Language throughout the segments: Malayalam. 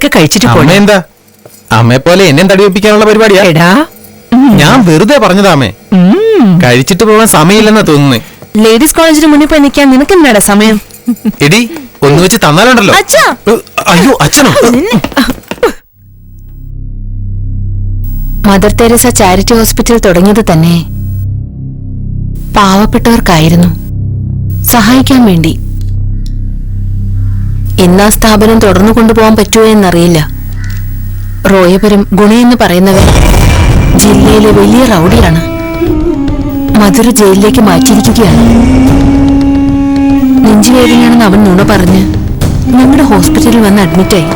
എന്തെങ്കിലുമൊക്കെ കഴിച്ചിട്ട് പോണം. എന്താ അമ്മയെ പോലെ എന്നെ തടി വെപ്പിക്കാനുള്ള പരിപാടിയാ? എടാ, ഞാൻ വെറുതെ പറഞ്ഞതാ അമ്മേ. കഴിച്ചിട്ട് പോകാൻ സമയമില്ലെന്നാ തോന്നുന്നേ. ലേഡീസ് കോളേജിന് മുന്നിൽ പോയി നിൽക്കാൻ നിനക്ക് എന്താണ് സമയം? എടി ഒന്ന് വെച്ച് തന്നാലുണ്ടല്ലോ. അയ്യോ അച്ഛനോ? മദർ തെരേസ ചാരിറ്റി ഹോസ്പിറ്റൽ തുടങ്ങിയത് തന്നെ പാവപ്പെട്ടവർക്കായിരുന്നു, സഹായിക്കാൻ വേണ്ടി. ഇന്നാ സ്ഥാപനം തുടർന്നു കൊണ്ടുപോകാൻ പറ്റുമോ എന്നറിയില്ല. റോയപുരം ഗുണയെന്ന് പറയുന്നവൻ ജില്ലയിലെ വലിയ റൌഡിയാണ്. മധുര ജയിലിലേക്ക് മാറ്റിയിരിക്കുകയാണ്. നെഞ്ചുവേദനയാണെന്ന് അവൻ നുണ പറഞ്ഞ് ഞങ്ങളുടെ ഹോസ്പിറ്റലിൽ വന്ന് അഡ്മിറ്റായി.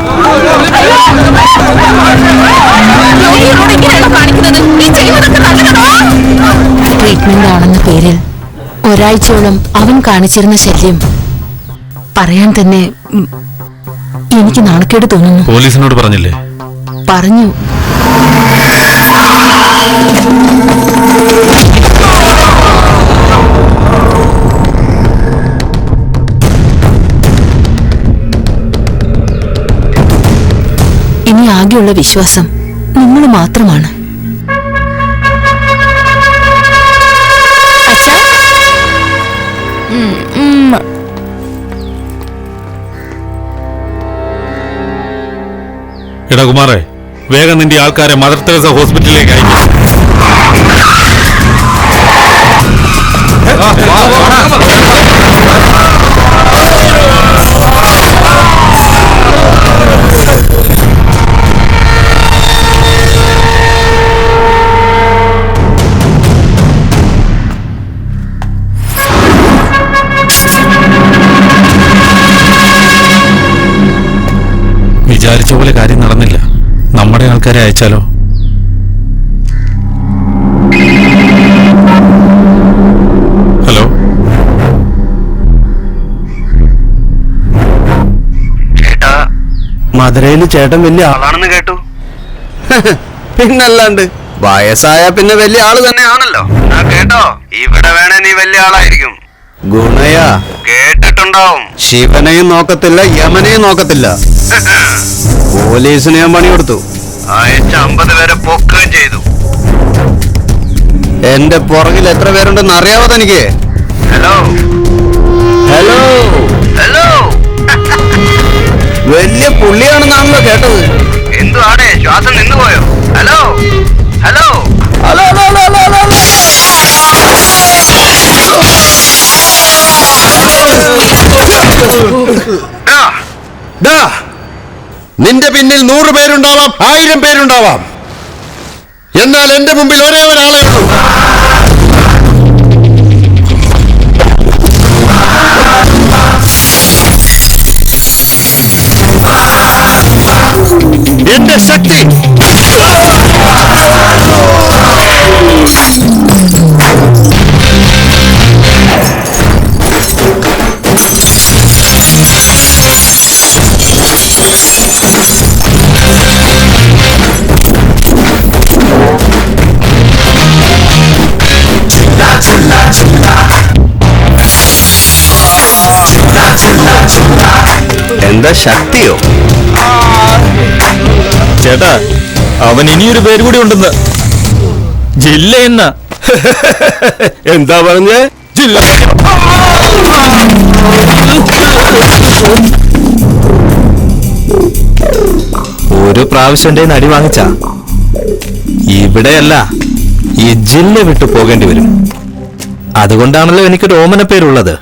ട്രീറ്റ്മെന്റ് ആണെന്ന പേരിൽ ഒരാഴ്ചയോളം അവൻ കാണിച്ചിരുന്ന ശല്യം പറയാൻ തന്നെ എനിക്ക് നാണക്കേട് തോന്നുന്നു. പോലീസിനോട് പറഞ്ഞില്ലേ? പറഞ്ഞു. ഇനി ആകെയുള്ള വിശ്വാസം നിങ്ങൾ മാത്രമാണ്. എടാ കുമാറേ, വേഗം നിന്റെ ആൾക്കാരെ മദർ തെരേസ ഹോസ്പിറ്റലിലേക്ക് അയക്കും. വിചാരിച്ച പോലെ കാര്യം നടന്നില്ല. നമ്മുടെ ആൾക്കാരെ അയച്ചാലോ? ഹലോ, ചേട്ടാ, മധുരയില് ചേട്ടൻ വലിയ ആളാണെന്ന് കേട്ടു. പിന്നല്ലാണ്ട് വയസ്സായ പിന്നെ വലിയ ആള് തന്നെയാണല്ലോ. കേട്ടോ, ഇവിടെ വേണേ നീ വലിയ ആളായിരിക്കും. ഗുണയാ കേട്ടിട്ടുണ്ടാവും. ശിവനെയും നോക്കത്തില്ല, യമനെയും നോക്കത്തില്ല. പോലീസിന് ഞാൻ പണി കൊടുത്തു. അയച്ച 50 പേരെ പൊക്കുകയും ചെയ്തു. എന്റെ പുറകിൽ എത്ര പേരുണ്ടെന്ന് അറിയാവോ തനിക്ക്? ഹലോ ഹലോ ഹലോ, വലിയ പുള്ളിയാണെന്നാണല്ലോ കേട്ടത്. എന്തുവാടേ, ശ്വാസം നിന്നുപോയോ? Hello hello hello hello hello hello. നിന്റെ പിന്നിൽ 100 പേരുണ്ടാവാം, 1000 പേരുണ്ടാവാം. എന്നാൽ എന്റെ മുമ്പിൽ ഒരേ ഒരാളേ ഉള്ളൂ. എന്റെ ശക്തി. എന്താ ശക്തിയോ? ചേട്ടാ, അവൻ ഇനിയൊരു പേര് കൂടി ഉണ്ടെന്ന്. ജില്ല എന്ന. എന്താ പറഞ്ഞേ? ജില്ല. ഒരു പ്രാവശ്യം എന്റെ നടി വാങ്ങിച്ച ഇവിടെയല്ല, ഈ ജില്ല വിട്ടു പോകേണ്ടി വരും. അതുകൊണ്ടാണല്ലോ എനിക്കൊരു ഓമന പേരുള്ളത്.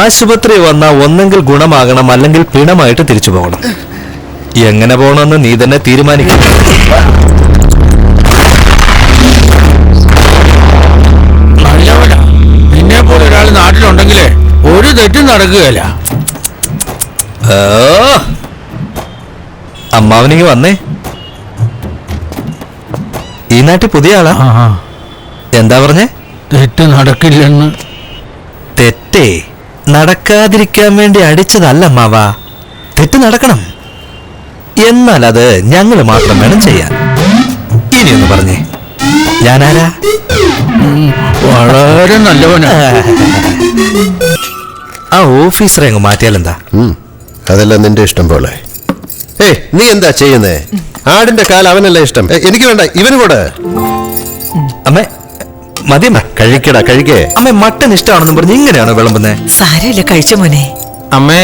ആശുപത്രി വന്ന ഒന്നെങ്കിൽ ഗുണമാകണം, അല്ലെങ്കിൽ പിണമായിട്ട് തിരിച്ചു പോകണം. എങ്ങനെ പോകണമെന്ന് നീ തന്നെ തീരുമാനിക്കും. നല്ലവനാ. നിന്നെ പോലെ ഒരാൾ നാട്ടിലുണ്ടെങ്കിലേ ഒരു തെറ്റും നടക്കുകയല്ല. അമ്മാവനിങ്ങ് വന്നേ. ഈ നാട്ടിൽ പുതിയ ആളാ? എന്താ പറഞ്ഞേ? തെറ്റ് നടക്കില്ലെന്ന്. തെറ്റേ നടക്കാതിരിക്കാൻ വേണ്ടി അടിച്ചതല്ല അമ്മാവാ. തെറ്റ് നടക്കണം, എന്നാൽ അത് ഞങ്ങൾ മാത്രം വേണം ചെയ്യാൻ. ഇനിയൊന്ന് പറഞ്ഞേ, ഞാനാരാ? വളരെ നല്ലവനാ. ആ ഓഫീസറെ അങ്ങ് മാറ്റിയാലെന്താ? അതെല്ലാം നിന്റെ ഇഷ്ടം പോലെ. നീ എന്താ ചെയ്യുന്നേ? ആടിന്റെ കാൽ അവനല്ല ഇഷ്ടം. എനിക്ക് വേണ്ട, ഇവന് കൂടെ. അമ്മേ മതി, കഴിക്കടാ, കഴിക്കേ. അമ്മേ മട്ടൻ ഇഷ്ടമാണെന്ന് പറഞ്ഞ് ഇങ്ങനെയാണോ വിളമ്പുന്നേ? സാരമില്ല, കഴിച്ച മോനെ. അമ്മേ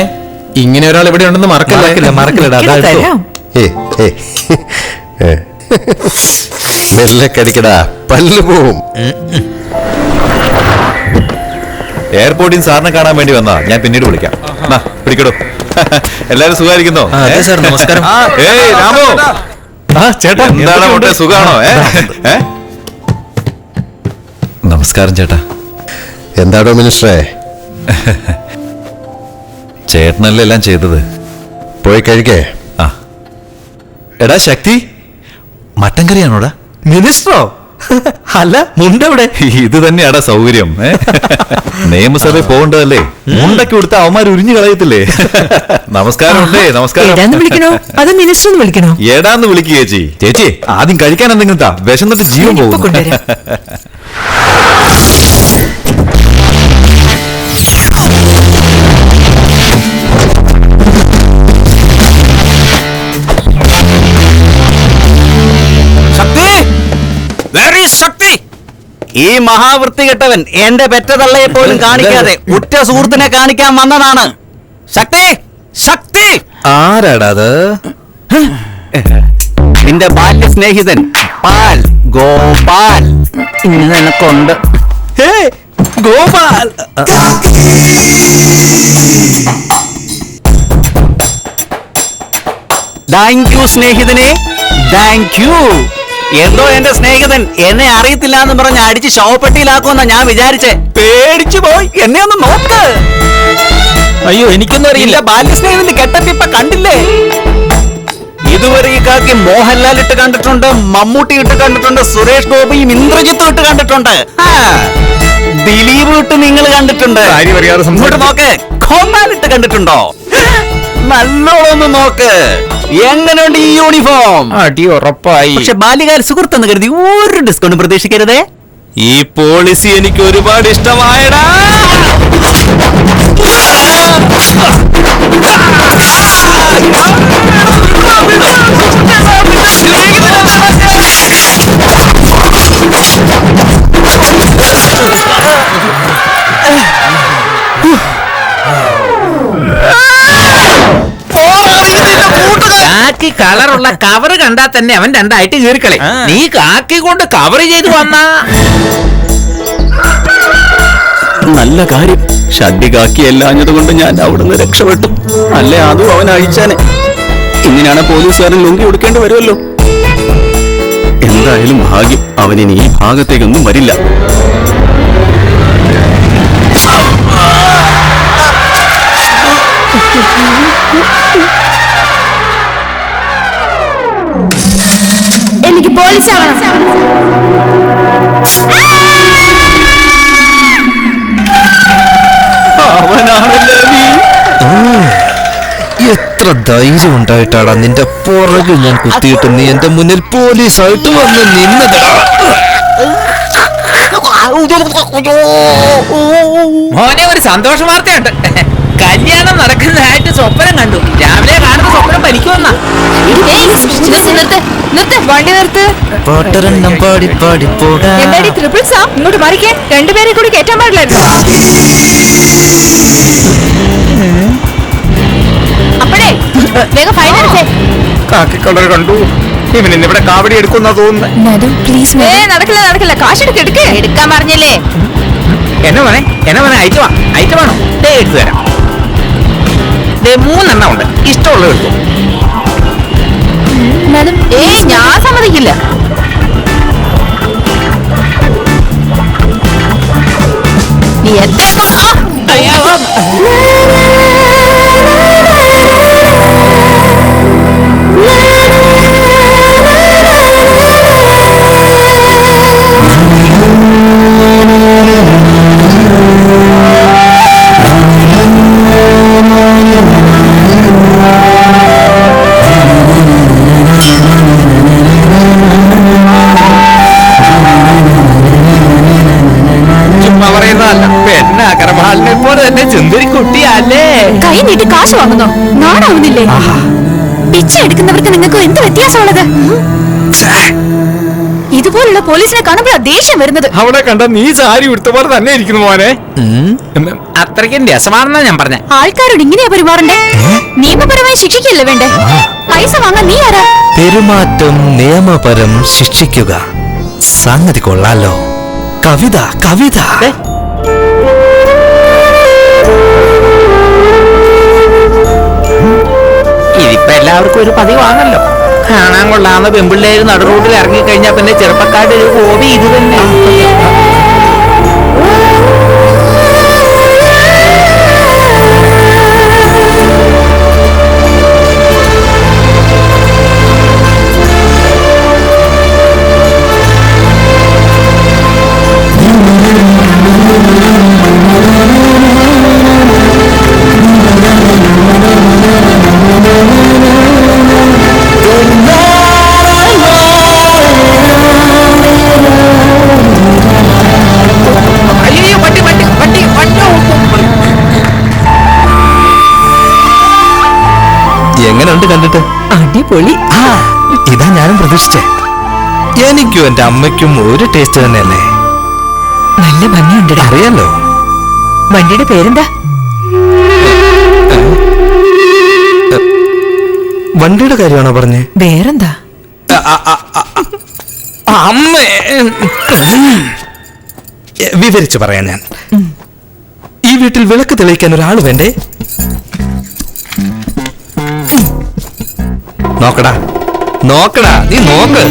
ഇങ്ങനെ ഒരാൾ ഇവിടെ ഉണ്ടെന്ന് മറക്കില്ലടാ. മെല്ലെ കടിക്കടാ, പല്ല് പോവും. എയർപോർട്ടിൽ സാറിനെ കാണാൻ വേണ്ടി വന്നാ, ഞാൻ പിന്നീട് വിളിക്കാം. പിടിക്കടോ. എല്ലാരും സുഖമായിരിക്കുന്നോ? സാർ നമസ്കാരം. രാമോ ചേട്ടാ, എന്താണ് സുഖാണോ? നമസ്കാരം ചേട്ടാ. എന്താടോ മിനിസ്റ്ററെ? ചേട്ടനല്ലേ എല്ലാം ചെയ്തത്. പോയി കഴിക്കേ. എടാ ശക്തി, മട്ടൻ കറിയാണോടാ? മിനിസ്റ്ററോ? അല്ല, മുണ്ടവിടെ. ഇത് തന്നെയാടാ സൗകര്യം. നിയമസഭയിൽ പോകേണ്ടതല്ലേ? മുണ്ടൊക്കെ കൊടുത്ത അവന്മാർ ഉരിഞ്ഞു കളയത്തില്ലേ? നമസ്കാരം ഉണ്ടേ. നമസ്കാരം. വിളിക്കണോ അത് മിനിസ്റ്റർ എന്ന് വിളിക്കണോ? ഏടാന്ന് വിളിക്കുക ചേച്ചി. ചേച്ചി ആദ്യം കഴിക്കാൻ എന്തെങ്കിലും താ, വിശന്നിട്ട് ജീവൻ പോകും. ഈ മഹാവൃത്തികെട്ടവൻ എന്റെ പെറ്റതള്ളയെ പോലും കാണിക്കാതെ ഉറ്റ സുഹൃത്തിനെ കാണിക്കാൻ വന്നതാണ്. ശക്തി, ശക്തി! ആരാടാ അത്? നിന്റെ ബാല്യ സ്നേഹിതൻ പാൽ, ഗോപാൽ. ഇന്ന് നിനക്കുണ്ട്. ഗോപാൽ. താങ്ക് യു സ്നേഹിതനെ, താങ്ക് യു. എന്തോ എന്റെ സ്നേഹിതൻ എന്നെ അറിയത്തില്ല എന്ന് പറഞ്ഞ് അടിച്ച് ശവപ്പെട്ടിയിലാക്കുമെന്നാ ഞാൻ വിചാരിച്ചേ. പേടിച്ചു പോയി. എന്നെ ഒന്ന് നോക്ക്. അയ്യോ, എനിക്കൊന്നും അറിയില്ല. ബാല്യസ്നേഹിതന്റെ കെട്ടപ്പിപ്പ കണ്ടില്ലേ? ഇതുവരെ ഈ കാക്കി മോഹൻലാൽ ഇട്ട് കണ്ടിട്ടുണ്ട്, മമ്മൂട്ടി ഇട്ട് കണ്ടിട്ടുണ്ട്, സുരേഷ് ഗോപിയും ഇന്ദ്രജിത്തും ഇട്ട് കണ്ടിട്ടുണ്ട്, ദിലീപ് ഇട്ട് നിങ്ങൾ കണ്ടിട്ടുണ്ട്. ഇങ്ങോട്ട് നോക്ക്, ഖോമാൽ ഇട്ട് കണ്ടിട്ടുണ്ടോ? നല്ലോണം നോക്ക്. എങ്ങനെയുണ്ട് ഈ യൂണിഫോം? അടി ഉറപ്പായി. പക്ഷെ ബാല്യകാല സുഹൃത്തെന്ന് കരുതി ഒരു ഡിസ്കൗണ്ട് പ്രതീക്ഷിക്കരുതേ. ഈ പോളിസി എനിക്ക് ഒരുപാട് ഇഷ്ടമായടാ. കാക്കി കളറുള്ള കവറ് കണ്ടാൽ തന്നെ അവൻ രണ്ടായിട്ട് കീറിക്കളെ. നീ കാക്കി കൊണ്ട് കവർ ചെയ്തു വന്നാ നല്ല കാര്യം. ഷഡ്ഡി കാക്കിയല്ലാഞ്ഞത് കൊണ്ട് ഞാൻ അവിടുന്ന് രക്ഷപ്പെട്ടു. അല്ലേ അതും അവൻ അഴിച്ചാനെ. ഇങ്ങനെയാണ് പോലീസുകാരൻ ലുങ്കി കൊടുക്കേണ്ടി വരുമല്ലോ. എന്തായാലും ഭാഗ്യം, അവനിനി ഈ ഭാഗത്തേക്കൊന്നും വരില്ല. എനിക്ക് പോലീസ് എത്ര ധൈര്യം ഉണ്ടായിട്ടാടാ നിന്റെ പുറകിൽ ഞാൻ കുത്തിയിട്ട് നീ എന്റെ മുന്നിൽ പോലീസായിട്ട് വന്ന് നിന്നതാ. മോനെ, ഒരു സന്തോഷ വാർത്തയുണ്ട്. കല്യാണം നടക്കുന്നതായിട്ട് സ്വപ്നം കണ്ടു. രാവിലെ കാണുന്ന സ്വപ്നം പരിക്കുമെന്നാ. വണ്ടി നിർത്ത്. പാട്ടരെണ്ണം പാടി പാടി പോടാ. എന്താടി ട്രിപ്പിൾസാ? ഇങ്ങോട്ട് മാറിക്കേ. രണ്ടുപേരെ കൂടി കയറ്റാൻ പാടില്ലായിരുന്നു. അപ്പഴേ വേഗം ഫൈൻ അടിച്ചേ. കാക്കിക്കളർ കണ്ടു. ഇവൻ ഇന്നിവിടെ കാവടി എടുക്കുന്ന തോന്നുന്നു. നടക്കില്ല കാശ് എടുക്കാൻ പറഞ്ഞില്ലേ? എന്നെ മോനെ അയച്ചു വേണോ എടുത്തു തരാം. 3 ഉണ്ട്, ഇഷ്ടമുള്ളത് എടുത്തു. ഞാൻ സമ്മതിക്കില്ല. നീ എത്ര സുന്ദരി കുട്ടിയല്ലേ. കൈ നീട്ടി കാശ് വാങ്ങുന്നോ? നാണാവുന്നില്ലേ? പിച്ച എടുക്കുന്നവർക്ക് നിങ്ങൾക്ക് എന്ത് വ്യത്യാസമുള്ളത്? ഇതുപോലുള്ള പോലീസിനെ കാണുമ്പോഴാ ദേഷ്യം വരുന്നത്. അവിടെ കണ്ട നീ സാരി ഉടുത്ത പോലെ തന്നെ ഇരിക്കുന്നു മോനെ. അത്രയ്ക്കും രസമാണെന്നാ ഞാൻ പറഞ്ഞ. ആൾക്കാരോട് ഇങ്ങനെയാ പെരുമാറണ്ടേ? നിയമപരമായി ശിക്ഷിക്കല്ലേ വേണ്ടേ? പൈസ വാങ്ങാൻ നീ ആരാ? പെരുമാറ്റം നിയമപരം ശിക്ഷിക്കുക. സംഗതി കൊള്ളാലോ. കവിത കവിത. ഇതിപ്പോ എല്ലാവർക്കും ഒരു പതിവാണല്ലോ. കാണാൻ കൊള്ളാവുന്ന പെമ്പിള്ളേര് നടുറോഡിൽ ഇറങ്ങിക്കഴിഞ്ഞാൽ പിന്നെ ചെറുപ്പക്കാരുടെ ഒരു ഹോബി ഇത് തന്നെ. എങ്ങനെയുണ്ട് കണ്ടിട്ട്? അടിപൊളി. ഇതാ ഞാനും പ്രതീക്ഷിച്ചേ. എനിക്കും എന്റെ അമ്മയ്ക്കും ഒരു ടേസ്റ്റ് തന്നെയല്ലേ. നല്ല ഭംഗിയുണ്ട്. അറിയാലോ. വണ്ടിയുടെ പേരെന്താ? വണ്ടിയുടെ കാര്യമാണോ പറഞ്ഞേ? വേറെന്താ? അമ്മ വിവരിച്ചു പറയാൻ ഞാൻ. ഈ വീട്ടിൽ വിളക്ക് തെളിയിക്കാൻ ഒരാൾ വേണ്ടേ? നോക്കടാ നോക്കടാ, നീ നോക്ക്.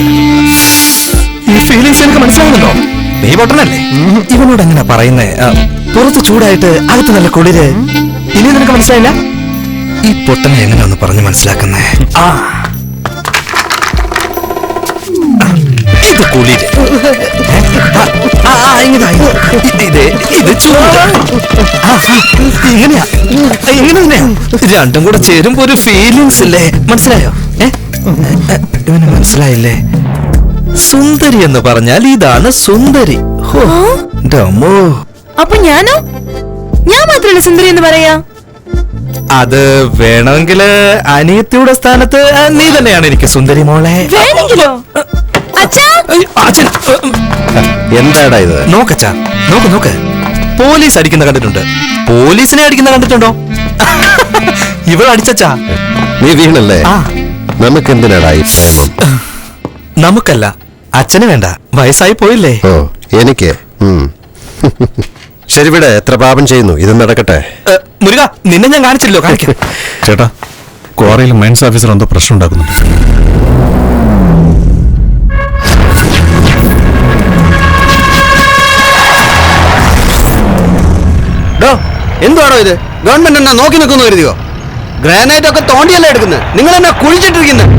ഈ ഫീലിങ്സ് എനിക്ക് മനസ്സിലാവുന്നുണ്ടോ? നീ പൊട്ടനല്ലേ? ഇവനോട് എങ്ങനെ പറയുന്നേ? പുറത്ത് ചൂടായിട്ട് അകത്ത് നല്ല കുളിര്. ഇനി നിനക്ക് മനസ്സിലായില്ല? ഈ പൊട്ടനെ എങ്ങനെ ഒന്ന് പറഞ്ഞു മനസ്സിലാക്കുന്നേ? ഇത് കുളിര്. ഇത് ചൂട്. ഇങ്ങനെയാ ഇങ്ങനെ രണ്ടും കൂടെ ചേരുമ്പോ ഒരു ഫീലിങ്സ് ഇല്ലേ? മനസ്സിലായോ? ഇവന് മനസ്സിലായില്ലേ? സുന്ദരി എന്ന് പറഞ്ഞാൽ ഇതാണ് സുന്ദരി. അപ്പൊ ഞാനോ? ഞാൻ മാത്രമല്ല സുന്ദരി എന്ന് പറയാ. അത് വേണമെങ്കിൽ അനിയത്തിയുടെ സ്ഥാനത്ത് നീ തന്നെയാണ് എനിക്ക് സുന്ദരി മോളെ. വേണമെങ്കിലോ? എന്താടാ ഇത്? നോക്കച്ചാ, നോക്ക് നോക്ക്. പോലീസ് അടിക്കുന്ന കണ്ടിട്ടുണ്ട്. പോലീസിനെ അടിക്കുന്ന കണ്ടിട്ടുണ്ടോ? ഇവൾ അടിച്ചാ. നീ വീണല്ലേ? നമുക്ക് എന്തിനാടാ ഈ പ്രേമം? നമുക്കല്ല, അച്ഛന് വേണ്ട. വയസ്സായി പോയില്ലേ? ഓ എനിക്ക്. ശരി, ഇവിടെ എത്ര പാപം ചെയ്യുന്നു. ഇത് നടക്കട്ടെ. മുരുക, നിന്നെ ഞാൻ കാണിച്ചില്ലോ. കാണിക്കാം. ചേട്ടാ, ക്വാറിയിൽ മൈൻസ് ഓഫീസർ എന്തോ പ്രശ്നം ഉണ്ടാക്കുന്നുണ്ട്. എന്തുവാണോ ഇത്? ഗവൺമെന്റ് എന്നാ നോക്കി നിൽക്കുന്നു കരുതിയോ? ഗ്രാനൈറ്റ് ഒക്കെ തോണ്ടിയല്ലേ എടുക്കുന്നത്. നിങ്ങൾ എന്നാ കുഴിച്ചിട്ടിരിക്കുന്നത്?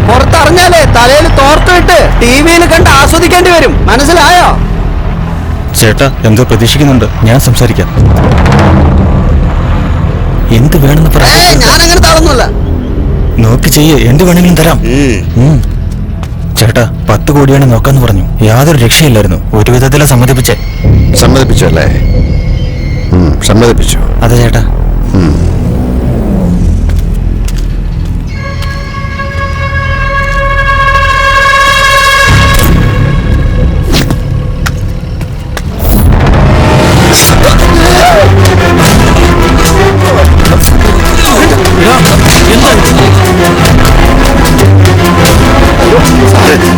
പുറത്തറിഞ്ഞാലേ തലയിൽ തോർത്തിട്ട് ടിവിയിൽ കണ്ട് ആസ്വദിക്കേണ്ടി വരും. മനസ്സിലായോ? ചേട്ടാ, എന്തോ പ്രതീക്ഷിക്കുന്നുണ്ട്. ഞാൻ സംസാരിക്കാം. എന്ത് വേണമെന്ന് പറയാ. ഞാനങ്ങനെ തളർന്നില്ല. നോക്കി ചെയ്യേ, എന്ത് വേണമെങ്കിലും തരാം. ചേട്ടാ, 10 കോടിയാണ് നോക്കാന്ന് പറഞ്ഞു. യാതൊരു രക്ഷയില്ലായിരുന്നു. ഒരു വിധത്തിലാ സമ്മതിപ്പിച്ചേ. സമ്മതിപ്പിച്ചു അല്ലേ? സമ്മതിപ്പിച്ചു. അതെ ചേട്ടാ.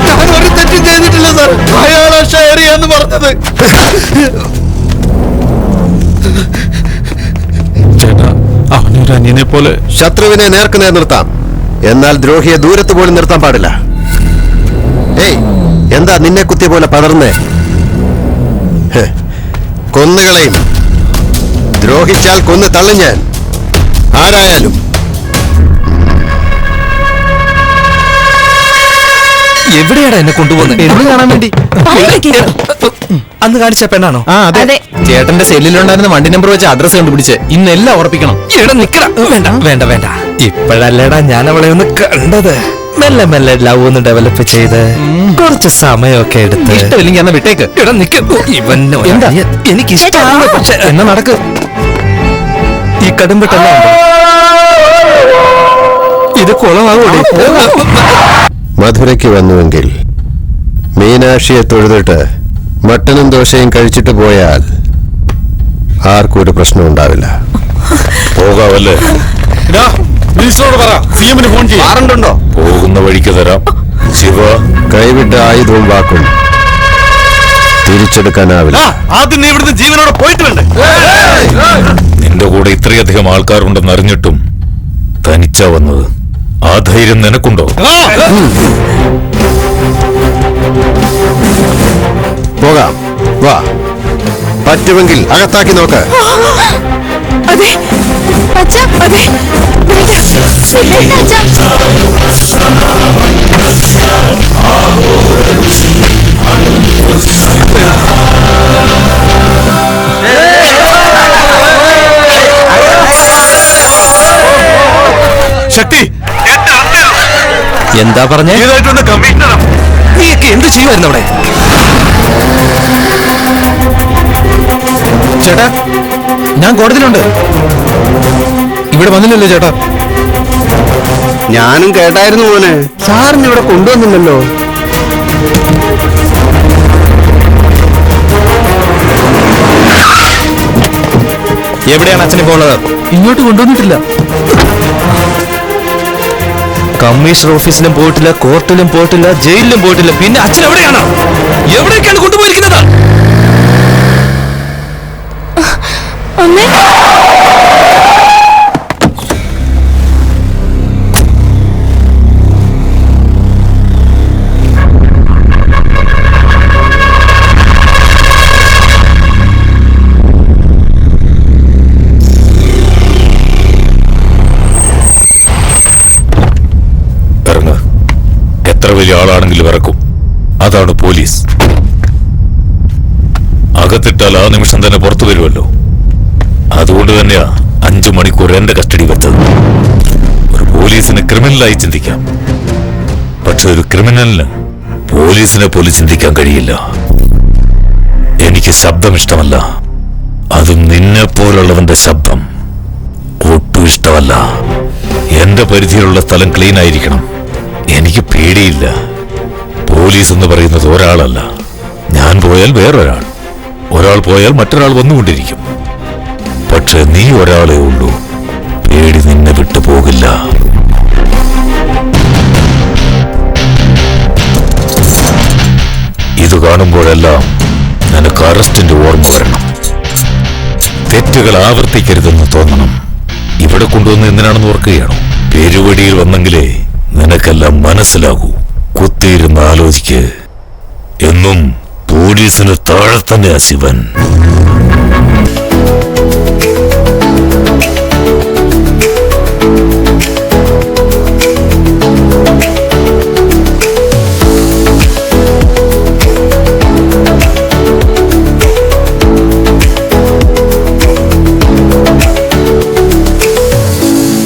ഞാനൊരു തെറ്റും ചെയ്തിട്ടില്ല സാർ. അയാളാ ഷെയർ ചെയ്യാന്ന് പറഞ്ഞത്. അന്യനെ പോലെ. ശത്രുവിനെ നേർക്കുനേർ നിർത്താം, എന്നാൽ ദ്രോഹിയെ ദൂരത്ത് പോലും നിർത്താൻ പാടില്ല. ഏയ്, എന്താ നിന്നെ കുത്തിയ പോലെ പതർന്നേ? കൊന്നുകളയും. ദ്രോഹിച്ചാൽ കൊന്നു തള്ളും ഞാൻ, ആരായാലും. എവിടെയാടാ എന്നെ കൊണ്ടുപോകുന്നത്? പെണ്ണ് കാണാൻ വേണ്ടി. അന്ന് കാണിച്ച പെണ്ണാണോ? അതെ. ചേട്ടന്റെ സെല്ലിലുണ്ടായിരുന്ന വണ്ടി നമ്പർ വെച്ച് അഡ്രസ് കണ്ടുപിടിച്ച് ഇന്നെല്ലാം ഉറപ്പിക്കണം. ഇവിടെ നിക്കടാ. വേണ്ട വേണ്ട വേണ്ട, ഇപ്പോഴല്ലേടാ ഞാൻ അവളെ ഒന്ന് കണ്ടത്. മെല്ലെ മെല്ലെ ലവ് ഒന്ന് ഡെവലപ്പ് ചെയ്ത് കുറച്ച് സമയമൊക്കെ എടുത്ത്. ഇഷ്ടമില്ലെങ്കിൽ എന്നാ വിട്ടേക്ക്. ഇവിടെ നിക്ക. എന്താ എനിക്ക് ഇഷ്ടമാണ്, പക്ഷെ എന്നാ നടക്ക്. ഈ കടുംപെട്ടെല്ലാം ഇത് കുളമാകൂടെ? മധുരയ്ക്ക് വന്നുവെങ്കിൽ മീനാക്ഷിയെ തൊഴുതിട്ട് മട്ടനും ദോശയും കഴിച്ചിട്ട് പോയാൽ ആർക്കും ഒരു പ്രശ്നം ഉണ്ടാവില്ല. പോകാവല്ലേ? ഫോൺ ചെയ്യാം. വാറണ്ടുണ്ടോ? പോകുന്ന വഴിക്ക് തരാം. ശിവ, കൈവിട്ട ആയുധവും വാക്കും തിരിച്ചെടുക്കാനാവില്ല. ആദ്യം നീ ഇവിടുന്ന് ജീവനോടെ പോയിട്ട് വേണ്ടേ? നിന്റെ കൂടെ ഇത്രയധികം ആൾക്കാരുണ്ടെന്ന് അറിഞ്ഞിട്ടും തനിച്ചാ വന്നത്. ആ ധൈര്യം നിനക്കുണ്ടോ? പോകാം, വാ. പറ്റുമെങ്കിൽ അകത്താക്കി നോക്ക്. അതെ അച്ഛാ, അതെ. വേണ്ട, വേണ്ട അച്ഛാ. ശക്തി, എന്താ പറഞ്ഞേ? നീയൊക്കെ എന്ത് ചെയ്യുമായിരുന്നു അവിടെ? ചേട്ടാ, ഞാൻ കോടതിയിലുണ്ട്. ഇവിടെ വന്നില്ലല്ലോ ചേട്ടാ. ഞാനും കേട്ടായിരുന്നു മോനെ. സാറിന് ഇവിടെ കൊണ്ടുവന്നില്ലല്ലോ. എവിടെയാണ് അച്ഛനിപ്പോ ഉള്ളത്? ഇങ്ങോട്ട് കൊണ്ടുവന്നിട്ടില്ല. കമ്മീഷണർ ഓഫീസിലും പോയിട്ടില്ല, കോർട്ടിലും പോയിട്ടില്ല, ജയിലിലും പോയിട്ടില്ല. പിന്നെ അച്ഛൻ എവിടെയാണ്? എവിടേക്കാണ് കൊണ്ടുപോയിരിക്കുന്നത്? അമ്മേ, ഇറങ്ങ്. എത്ര വലിയ ആളാണെങ്കിലും ഇറക്കും. അതാണ് പോലീസ്. അകത്തിട്ടാൽ ആ നിമിഷം തന്നെ പുറത്തു വരുമല്ലോ. അതുകൊണ്ട് തന്നെയാ 5 മണിക്കൂർ എന്റെ കസ്റ്റഡി വെച്ചത്. ഒരു പോലീസിന് ക്രിമിനലായി ചിന്തിക്കാം, പക്ഷെ ഒരു ക്രിമിനലിന് പോലീസിനെ പോലെ ചിന്തിക്കാൻ കഴിയില്ല. എനിക്ക് ശബ്ദം ഇഷ്ടമല്ല, അതും നിന്നെ പോലുള്ളവന്റെ ശബ്ദം ഒട്ടും ഇഷ്ടമല്ല. എന്റെ പരിധിയിലുള്ള സ്ഥലം ക്ലീൻ ആയിരിക്കണം. എനിക്ക് പേടിയില്ല. പോലീസ് എന്ന് പറയുന്നത് ഒരാളല്ല. ഞാൻ പോയാൽ വേറൊരാൾ, ഒരാൾ പോയാൽ മറ്റൊരാൾ വന്നുകൊണ്ടിരിക്കും. പക്ഷെ നീ ഒരാളേ ഉള്ളൂ. പേടി നിന്നെ വിട്ടു പോകില്ല. ഇത് കാണുമ്പോഴെല്ലാം നിനക്ക് അറസ്റ്റിന്റെ ഓർമ്മ വരണം. തെറ്റുകൾ ആവർത്തിക്കരുതെന്ന് തോന്നണം. ഇവിടെ കൊണ്ടുവന്ന് എന്തിനാണെന്ന് ഓർക്കുകയാണോ? പെരുവടിയിൽ വന്നെങ്കിലേ നിനക്കെല്ലാം മനസ്സിലാകൂ. കുത്തിയിരുന്ന് ആലോചിക്ക്. എന്നും പോലീസിന് താഴെ തന്നെയാ ശിവൻ.